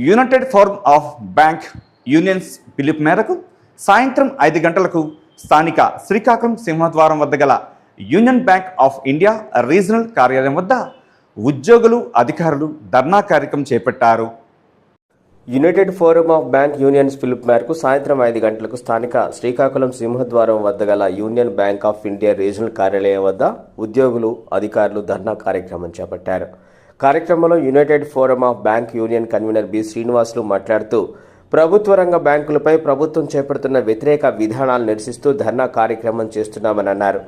United forum of bank unions పిలుపు మేరకు సాయంత్రం 5 గంటలకు స్థానిక శ్రీకాకుళం సింహద్వారం వద్ద గల union bank of India regional కార్యాలయం వద్ద ఉద్యోగులు అధికారులు ధర్నా కార్యక్రమం చేపట్టారు. United forum of bank unions పిలుపు మేరకు సాయంత్రం 5 గంటలకు స్థానిక శ్రీకాకుళం సింహద్వారం వద్ద గల union bank of India regional కార్యాలయం వద్ద ఉద్యోగులు అధికారులు ధర్నా కార్యక్రమం చేపట్టారు. కార్యక్రమంలో united forum of bank union convener B Srinivasulu మాట్లాడుతూ ప్రభుత్వ రంగ బ్యాంకులపై ప్రభుత్వం చేపడుతున్న వ్యతిరేక విధానాలు నిరసిస్తూ ధర్నా కార్యక్రమం చేస్తున్నామని అన్నారు.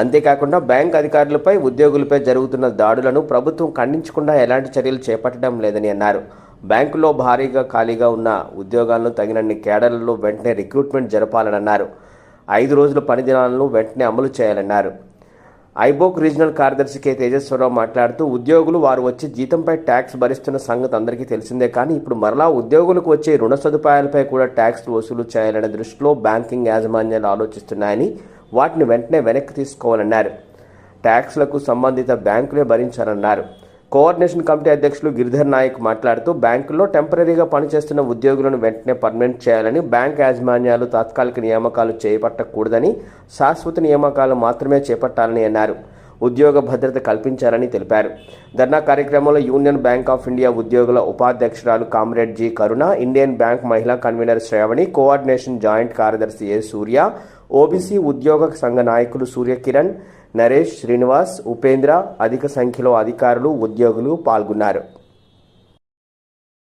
అంతేకాకుండా బ్యాంక్ అధికారులపై ఉద్యోగులపై జరుగుతున్న దాడులను ప్రభుత్వం ఖండించకుండా ఎలాంటి చర్యలు చేపట్టడం లేదని అన్నారు. బ్యాంకులో భారీగా ఖాళీగా ఉన్న ఉద్యోగాలను తగినన్ని కేడర్లలో వెంటనే రిక్రూట్మెంట్ జరపాలని అన్నారు. 5 రోజుల పని దినాలను వెంటనే అమలు చేయాలన్నారు. ఐబోక్ రీజనల్ కార్యదర్శి కె తేజస్వరరావు మాట్లాడుతూ ఉద్యోగులు వారు వచ్చే జీతంపై ట్యాక్స్ భరిస్తున్న సంగతి అందరికీ తెలిసిందే, కానీ ఇప్పుడు మరలా ఉద్యోగులకు వచ్చే రుణ సదుపాయాలపై కూడా ట్యాక్స్ వసూలు చేయాలనే దృష్టిలో బ్యాంకింగ్ యాజమాన్యాలు ఆలోచిస్తున్నాయని వాటిని వెంటనే వెనక్కి తీసుకోవాలన్నారు. ట్యాక్స్లకు సంబంధిత బ్యాంకులే భరించాలన్నారు. కోఆర్డినేషన్ కమిటీ అధ్యక్షులు గిరిధర్ నాయక్ మాట్లాడుతూ బ్యాంకుల్లో టెంపరీగా పనిచేస్తున్న ఉద్యోగులను వెంటనే పర్మనెంట్ చేయాలని, బ్యాంక్ యాజమాన్యాలు తాత్కాలిక నియామకాలు చేపట్టకూడదని, శాశ్వత నియామకాలు మాత్రమే చేపట్టాలని అన్నారు. ఉద్యోగ భద్రత కల్పించాలని తెలిపారు. ధర్నా కార్యక్రమంలో యూనియన్ బ్యాంక్ ఆఫ్ ఇండియా ఉద్యోగుల ఉపాధ్యక్షురాలు కామ్రేడ్ జి కరుణ, ఇండియన్ బ్యాంక్ మహిళా కన్వీనర్ శ్రావణి, కోఆర్డినేషన్ జాయింట్ కార్యదర్శి ఏ సూర్య, ఓబీసీ ఉద్యోగ సంఘ నాయకులు సూర్యకిరణ్, నరేష్, శ్రీనివాస్, ఉపేంద్ర, అధిక సంఖ్యలో అధికారులు ఉద్యోగులు పాల్గొన్నారు.